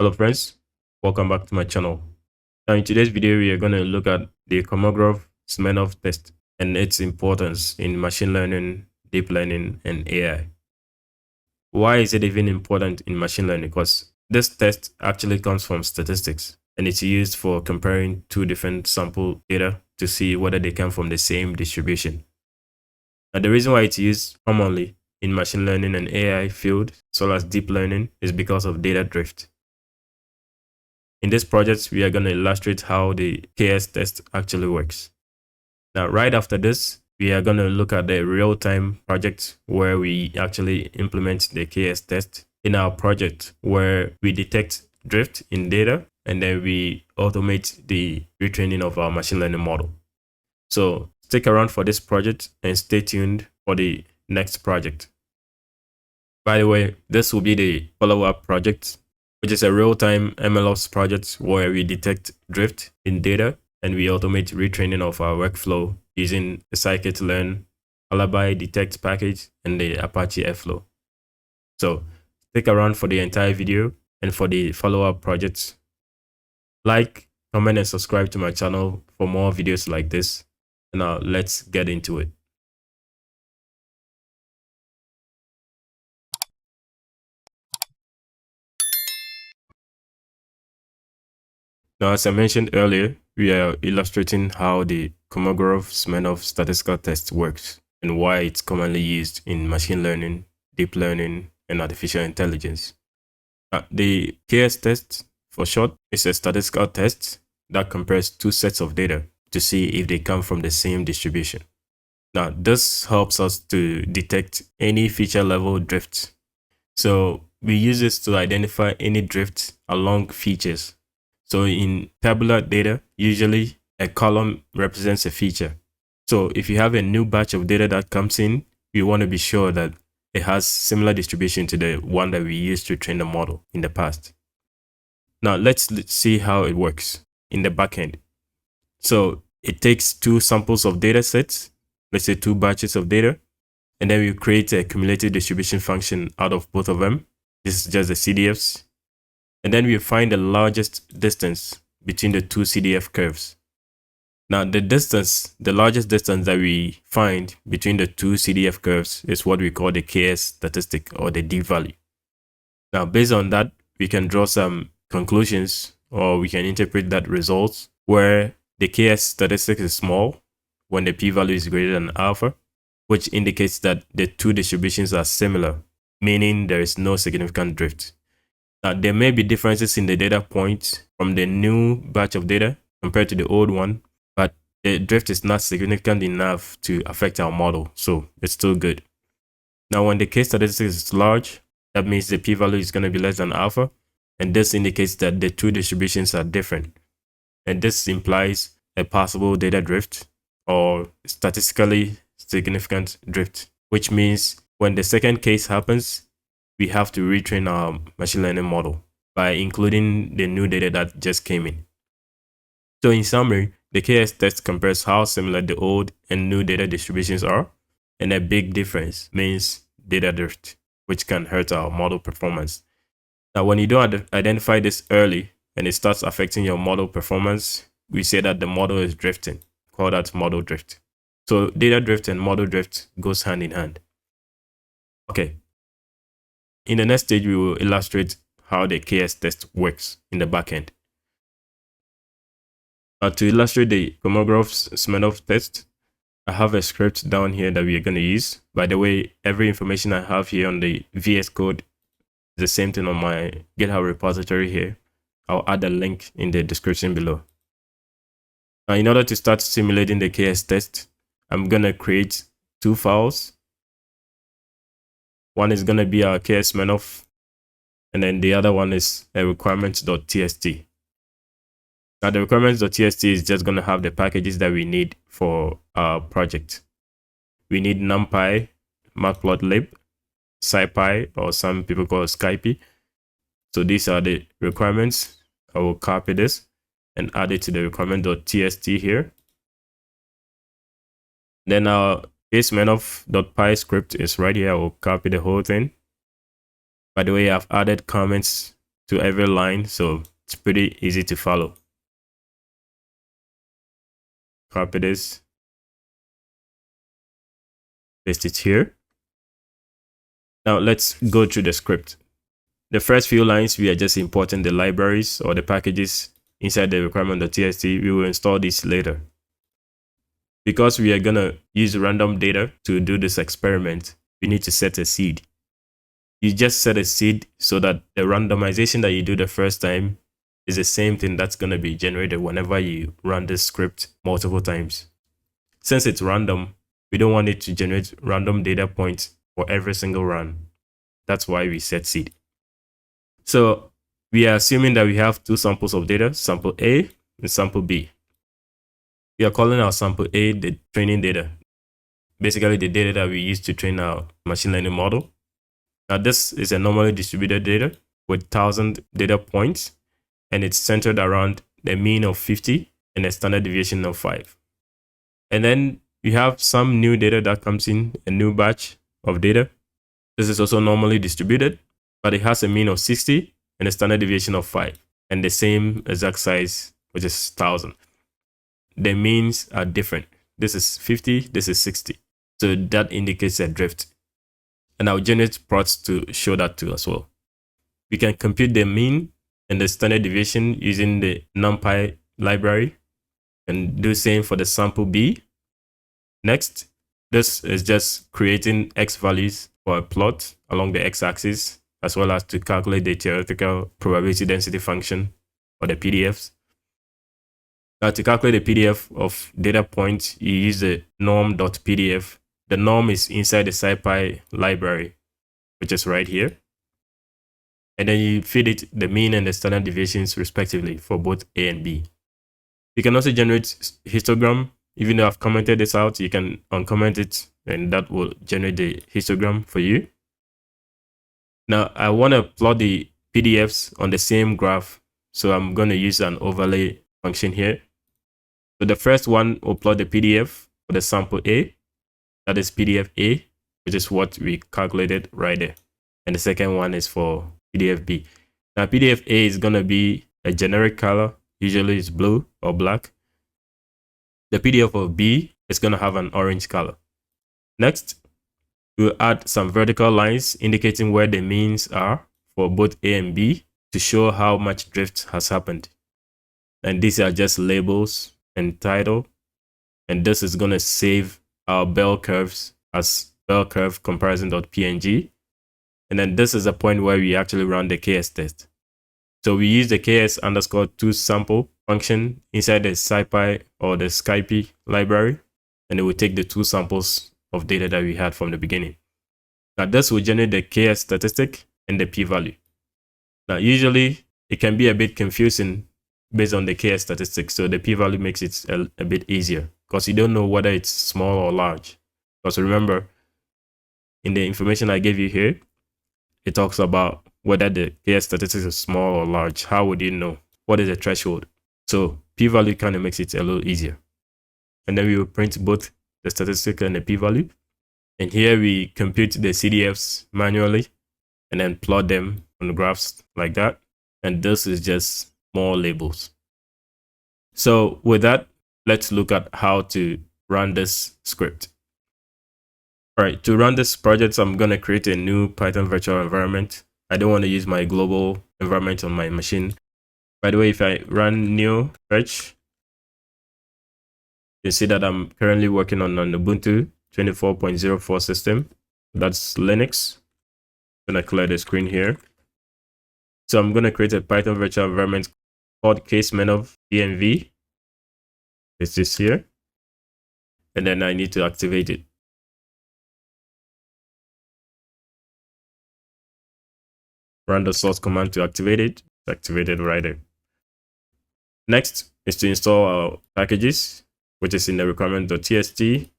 Hello friends, welcome back to my channel. Now in today's video, we are going to look at the Kolmogorov-Smirnov test and its importance in machine learning, deep learning, and AI. Why is it even important in machine learning? Because this test actually comes from statistics and it's used for comparing two different sample data to see whether they come from the same distribution. Now the reason why it's used commonly in machine learning and AI field, as well as deep learning, is because of data drift. In this project, we are going to illustrate how the KS test actually works. Now, right after this, we are going to look at the real-time project where we actually implement the KS test in our project where we detect drift in data and then we automate the retraining of our machine learning model. So stick around for this project and stay tuned for the next project. By the way, this will be the follow-up project, which is a real-time MLOps project where we detect drift in data and we automate retraining of our workflow using the scikit-learn, alibi detect package, and the Apache Airflow. So stick around for the entire video and for the follow-up projects. Like, comment, and subscribe to my channel for more videos like this. And now let's get into it. Now, as I mentioned earlier, we are illustrating how the Kolmogorov-Smirnov statistical test works and why it's commonly used in machine learning, deep learning, and artificial intelligence. The KS test, for short, is a statistical test that compares two sets of data to see if they come from the same distribution. Now, this helps us to detect any feature level drift. So we use this to identify any drift along features. So in tabular data, usually a column represents a feature. So if you have a new batch of data that comes in, we want to be sure that it has similar distribution to the one that we used to train the model in the past. Now let's see how it works in the backend. So it takes two samples of data sets, let's say two batches of data, and then we create a cumulative distribution function out of both of them. This is just the CDFs. And then we find the largest distance between the two CDF curves. Now the largest distance that we find between the two CDF curves is what we call the KS statistic or the D-value. Now based on that, we can draw some conclusions or we can interpret that results where the KS statistic is small when the P-value is greater than alpha, which indicates that the two distributions are similar, meaning there is no significant drift. Now, there may be differences in the data points from the new batch of data compared to the old one, but the drift is not significant enough to affect our model, so it's still good. Now, when the K statistic is large, that means the P-value is going to be less than alpha, and this indicates that the two distributions are different. And this implies a possible data drift or statistically significant drift, which means when the second case happens, we have to retrain our machine learning model by including the new data that just came in. So in summary, the KS test compares how similar the old and new data distributions are, and a big difference means data drift, which can hurt our model performance. Now, when you don't identify this early and it starts affecting your model performance, we say that the model is drifting. Call that model drift. So data drift and model drift goes hand in hand. Okay. In the next stage, we will illustrate how the KS test works in the backend. Now, to illustrate the Kolmogorov-Smirnov test, I have a script down here that we are going to use. By the way, every information I have here on the VS Code is the same thing on my GitHub repository here. I'll add a link in the description below. Now, in order to start simulating the KS test, I'm going to create two files. One is going to be our KS Smirnov, and then the other one is a requirements.txt. Now the requirements.txt is just going to have the packages that we need for our project. We need NumPy, Matplotlib, SciPy, or some people call it SciPy. So these are the requirements. I will copy this and add it to the requirement.txt here. Then our KS-Smirnov.py script is right here. I will copy the whole thing. By the way, I've added comments to every line, so it's pretty easy to follow. Copy this, paste it here. Now let's go through the script. The first few lines, we are just importing the libraries or the packages inside the requirement.txt. We will install this later. Because we are gonna use random data to do this experiment, we need to set a seed. You just set a seed so that the randomization that you do the first time is the same thing that's gonna be generated whenever you run this script multiple times. Since it's random, we don't want it to generate random data points for every single run. That's why we set seed. So we are assuming that we have two samples of data, sample A and sample B. We are calling our sample A the training data, basically the data that we use to train our machine learning model. Now this is a normally distributed data with 1,000 data points, and it's centered around the mean of 50 and a standard deviation of 5. And then we have some new data that comes in, a new batch of data. This is also normally distributed, but it has a mean of 60 and a standard deviation of 5 and the same exact size, which is 1,000. The means are different. This is 50, this is 60. So that indicates a drift. And I'll generate plots to show that too as well. We can compute the mean and the standard deviation using the NumPy library and do the same for the sample B. Next, this is just creating X values for a plot along the X-axis, as well as to calculate the theoretical probability density function or the PDFs. Now to calculate the PDF of data points, you use the norm.pdf. The norm is inside the SciPy library, which is right here. And then you feed it the mean and the standard deviations respectively for both A and B. You can also generate histogram. Even though I've commented this out, you can uncomment it and that will generate the histogram for you. Now I want to plot the PDFs on the same graph. So I'm going to use an overlay function here. So the first one will plot the PDF for the sample A. That is PDF A, which is what we calculated right there. And the second one is for PDF B. Now PDF A is going to be a generic color. Usually it's blue or black. The PDF of B is going to have an orange color. Next, we'll add some vertical lines indicating where the means are for both A and B to show how much drift has happened. And these are just labels and title. And this is going to save our bell curves as bell curve comparison.png. And then this is the point where we actually run the KS test. So we use the KS_toSample function inside the SciPy or the SciPy library, and it will take the two samples of data that we had from the beginning. Now this will generate the KS statistic and the P-value. Now usually it can be a bit confusing based on the KS statistics, so the P-value makes it a bit easier because you don't know whether it's small or large. Because remember, in the information I gave you here, it talks about whether the KS statistics is small or large. How would you know? What is the threshold? So P-value kind of makes it a little easier. And then we will print both the statistic and the P-value. And here we compute the CDFs manually and then plot them on the graphs like that. And this is just more labels. So with that, let's look at how to run this script. All right, to run this project, I'm going to create a new Python virtual environment. I don't want to use my global environment on my machine. By the way, if I run new search, you see that I'm currently working on an Ubuntu 24.04 system. That's Linux. I'm going to clear the screen here. So I'm going to create a Python virtual environment called KS Statistic env. It's this here. And then I need to activate it. Run the source command to activate it. It's activated right there. Next is to install our packages, which is in the requirement.txt.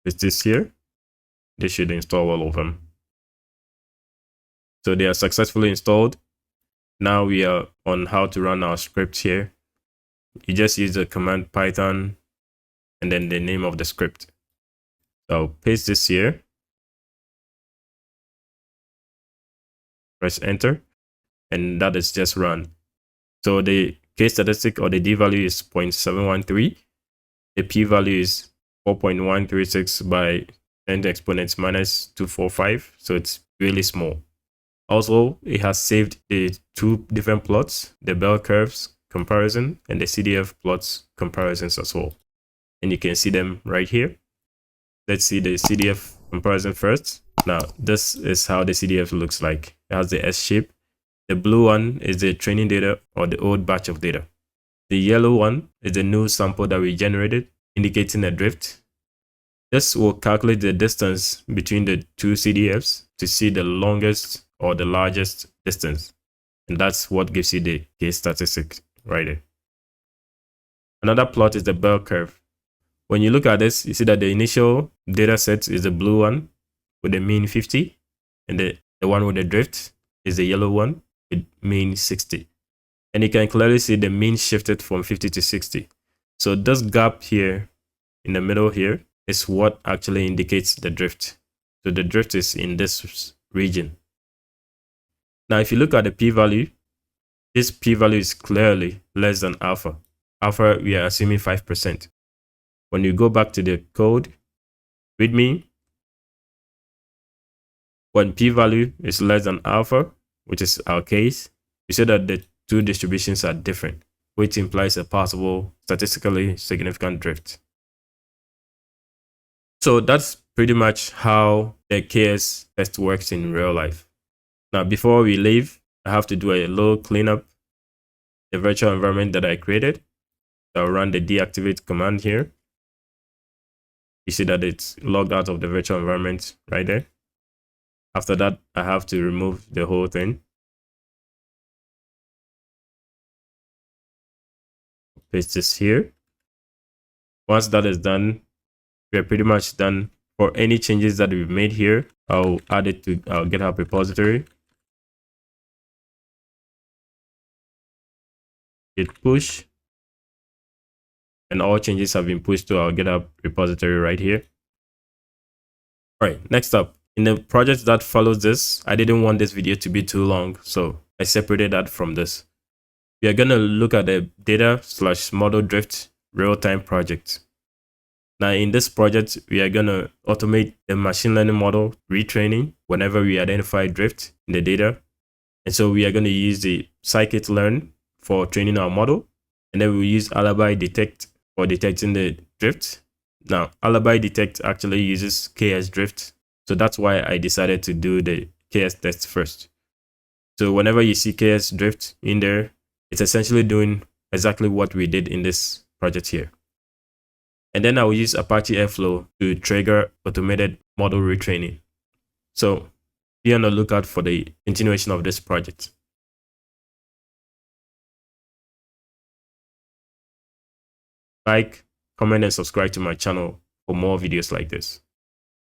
It's this here. They should install all of them. So they are successfully installed. Now we are on how to run our script here. You just use the command Python and then the name of the script. So I'll paste this here. Press enter. and that is just run. So the K statistic or the D value is 0.713. The P value is 4.136 by 10 to exponents minus 245. So it's really small. Also, it has saved the two different plots, the bell curves comparison and the CDF plots comparisons as well. And you can see them right here. Let's see the CDF comparison first. Now, this is how the CDF looks like. It has the S shape. The blue one is the training data or the old batch of data. The yellow one is the new sample that we generated, indicating a drift. This will calculate the distance between the two CDFs to see the longest or the largest distance. And that's what gives you the K statistic right there. Another plot is the bell curve. When you look at this, you see that the initial data set is the blue one with the mean 50, and the one with the drift is the yellow one with mean 60. And you can clearly see the mean shifted from 50 to 60. So this gap here in the middle here is what actually indicates the drift. So the drift is in this region. Now, if you look at the p-value, this p-value is clearly less than alpha. Alpha, we are assuming 5%. When you go back to the code, read me, when p-value is less than alpha, which is our case, you see that the two distributions are different, which implies a possible statistically significant drift. So that's pretty much how the KS test works in real life. Now, before we leave, I have to do a little cleanup the virtual environment that I created. I'll run the deactivate command here. You see that it's logged out of the virtual environment right there. After that, I have to remove the whole thing. Paste this here. Once that is done, we're pretty much done. For any changes that we've made here, I'll add it to our GitHub repository. Git push. And all changes have been pushed to our GitHub repository right here. All right, next up, in the project that follows this, I didn't want this video to be too long, so I separated that from this. We are going to look at the data/modeldrift real-time project. Now, in this project, we are going to automate the machine learning model retraining whenever we identify drift in the data. And so we are going to use the scikit-learn for training our model. And then we'll use alibi detect for detecting the drift. Now, alibi detect actually uses KS drift. So that's why I decided to do the KS test first. So whenever you see KS drift in there, it's essentially doing exactly what we did in this project here. And then I will use Apache Airflow to trigger automated model retraining. So be on the lookout for the continuation of this project. Like, comment, and subscribe to my channel for more videos like this.